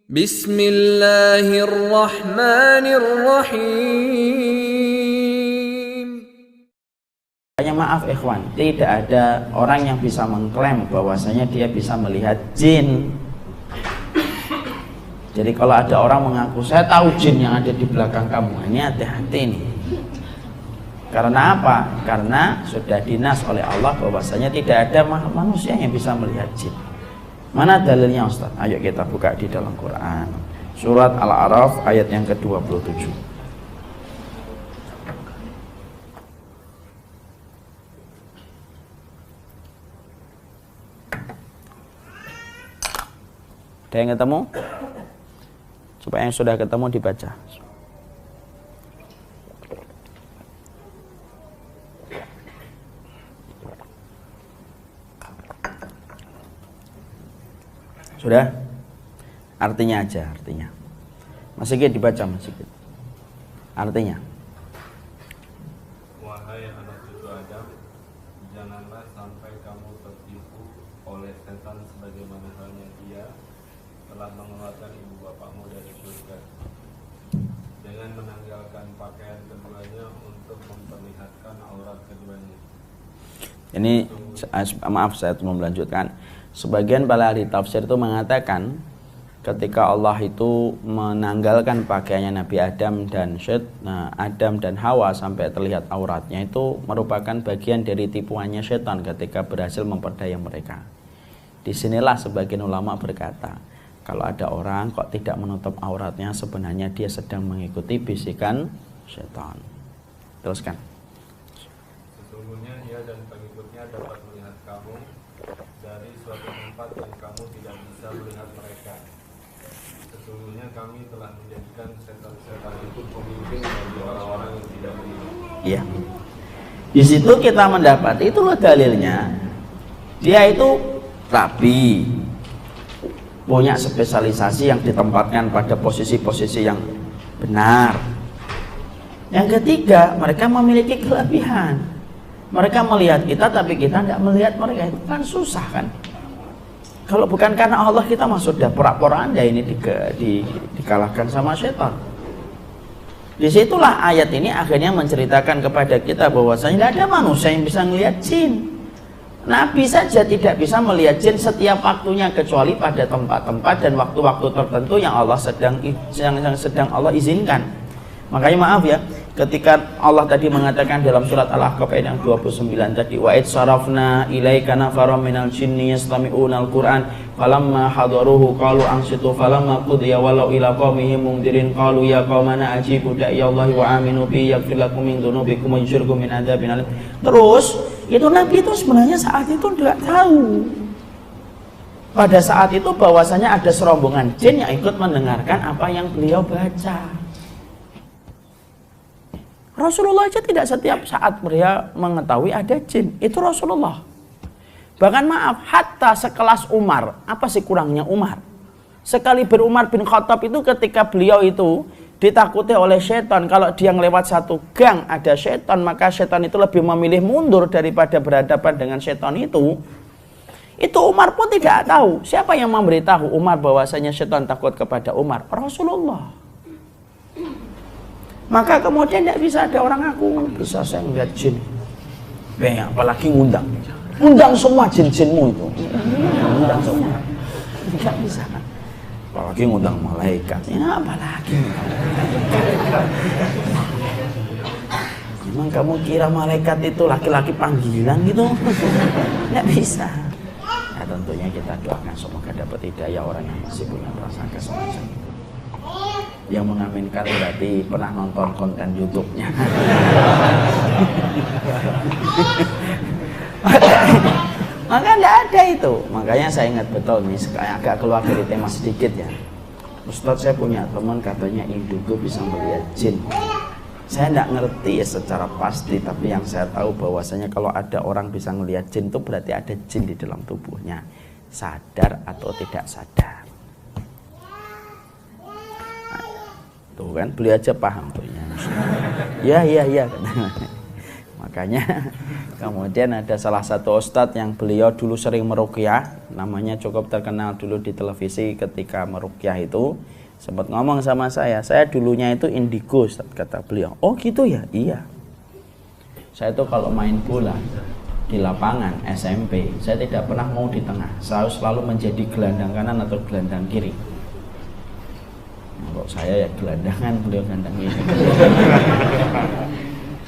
Bismillahirrahmanirrahim. Maaf ikhwan, tidak ada orang yang bisa mengklaim bahwasanya dia bisa melihat jin. Jadi kalau ada orang mengaku saya tahu jin yang ada di belakang kamu, ini hati-hati nih. Karena apa? Karena sudah dinas oleh Allah bahwasanya tidak ada manusia yang bisa melihat jin. Mana dalilnya Ustaz? Ayo kita buka di dalam Quran. Surat Al-A'raf ayat yang ke-27. Ada yang ketemu? Supaya yang sudah ketemu dibaca. Sudah? Artinya aja, artinya. Mas Sigit dibaca, Mas Sigit. Artinya. Wahai anak cucu Adam, janganlah sampai kamu tertipu oleh setan sebagaimana halnya dia telah mengeluarkan ibu bapakmu dari surga dengan menanggalkan pakaian keduanya untuk memperlihatkan aurat keduanya. Ini maaf saya mau melanjutkan. Sebagian para ahli tafsir itu mengatakan ketika Allah itu menanggalkan pakaiannya Nabi Adam dan Adam dan Hawa sampai terlihat auratnya, itu merupakan bagian dari tipuannya setan ketika berhasil memperdaya mereka. Disinilah sebagian ulama berkata, kalau ada orang kok tidak menutup auratnya, sebenarnya dia sedang mengikuti bisikan setan. Teruskan. Sesungguhnya ia dan pengikutnya dapat melihat kamu dari suatu tempat yang kamu tidak bisa melihat mereka. Sesungguhnya kami telah menjadikan setan-setan itu pemimpin bagi orang-orang yang tidak beriman. Iya. Di situ kita mendapat itulah dalilnya. Dia itu rabi, punya spesialisasi yang ditempatkan pada posisi-posisi yang benar. Yang ketiga, mereka memiliki kelebihan. Mereka melihat kita tapi kita tidak melihat mereka, itu kan susah kan. Kalau bukan karena Allah, kita mah sudah pura-pura anda ini dikalahkan sama setan. Disitulah ayat ini akhirnya menceritakan kepada kita bahwasanya tidak ada manusia yang bisa melihat jin. Nabi saja tidak bisa melihat jin setiap waktunya kecuali pada tempat-tempat dan waktu-waktu tertentu yang Allah sedang Allah izinkan. Makanya maaf ya, ketika Allah tadi mengatakan dalam surat Al-Ahqaf ayat yang 29 tadi, wa id sarafna ilaika nafaram minal jinni yastami'una al-Qur'an falamma hadaruhu qalu ansitu falamma qudiya walau ila qaumihim mundirin qalu ya qaumana ajibu da'iyallahi wa aminu bi yaghfir lakum min dzunubikum wa yujirkum min adzabin alim. Terus itu Nabi itu sebenarnya saat itu tidak tahu pada saat itu bahwasanya ada serombongan jin yang ikut mendengarkan apa yang beliau baca. Rasulullah aja tidak setiap saat beliau mengetahui ada jin. Itu Rasulullah. Bahkan maaf, hatta sekelas Umar. Apa sih kurangnya Umar? Sekali Umar bin Khattab itu ketika beliau itu ditakuti oleh setan. Kalau dia lewat satu gang ada setan, maka setan itu lebih memilih mundur daripada berhadapan dengan setan itu. Itu Umar pun tidak tahu. Siapa yang memberitahu Umar bahwasanya setan takut kepada Umar? Rasulullah. Maka kemudian tidak bisa ada orang aku bisa saya melihat jin. Apalagi ngundang semua jin-jinmu itu. Ngundang semua. Tidak bisa. Apalagi ngundang malaikat. Ya apalagi. Memang kamu kira malaikat itu laki-laki panggilan gitu? Tidak bisa. Nah, tentunya kita doakan semoga dapat hidayah orang yang masih punya perasaan semacam itu. Yang mengaminkan berarti pernah nonton konten YouTube-nya. Maka tidak ada itu. Makanya saya ingat betul nih, agak keluar dari tema sedikit ya. Ustadz, saya punya teman katanya Indugo bisa melihat jin. Saya tidak ngerti ya secara pasti, tapi yang saya tahu bahwasanya kalau ada orang bisa melihat jin itu berarti ada jin di dalam tubuhnya, sadar atau tidak sadar. Tuh kan, beliau aja paham tuh ya. Ya. Makanya kemudian ada salah satu ustadz yang beliau dulu sering meruqyah, namanya cukup terkenal dulu di televisi ketika meruqyah itu, sempat ngomong sama saya dulunya itu indigo Ustaz, kata beliau. Oh gitu ya? Iya. Saya itu kalau main bola di lapangan SMP, saya tidak pernah mau di tengah, saya selalu menjadi gelandang kanan atau gelandang kiri. Kalau saya ya gelandangan, beliau gelandang kiri.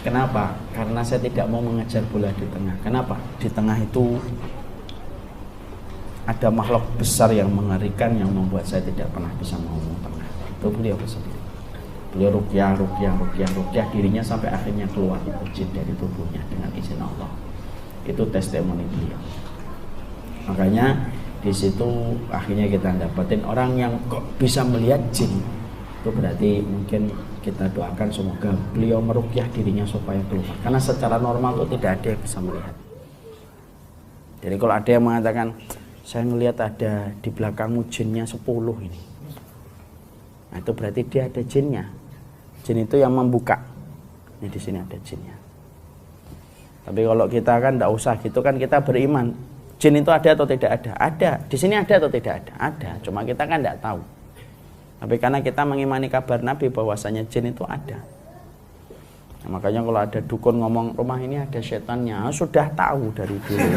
Kenapa? Karena saya tidak mau mengejar bola di tengah. Kenapa? Di tengah itu ada makhluk besar yang mengerikan yang membuat saya tidak pernah bisa ngomong tengah. Itu beliau seperti itu. Beliau ruqyah dirinya sampai akhirnya keluar itu jin dari tubuhnya dengan izin Allah. Itu testimoni beliau. Makanya di situ akhirnya kita dapetin orang yang kok bisa melihat jin. Itu berarti mungkin kita doakan semoga beliau meruqyah dirinya supaya keluar. Karena secara normal itu tidak ada yang bisa melihat. Jadi kalau ada yang mengatakan, saya ngelihat ada di belakangmu jinnya 10 ini. Nah itu berarti dia ada jinnya. Jin itu yang membuka. Ini di sini ada jinnya. Tapi kalau kita kan tidak usah gitu kan, kita beriman. Jin itu ada atau tidak ada? Ada. Di sini ada atau tidak ada? Ada. Cuma kita kan tidak tahu. Tapi karena kita mengimani kabar Nabi bahwasanya jin itu ada. Nah, makanya kalau ada dukun ngomong rumah ini ada setannya, sudah tahu dari dulu.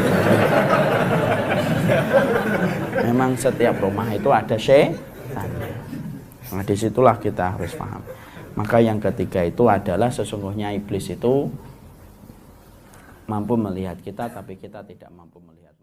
Memang setiap rumah itu ada setannya. Nah disitulah kita harus paham. Maka yang ketiga itu adalah sesungguhnya iblis itu mampu melihat kita, tapi kita tidak mampu melihat.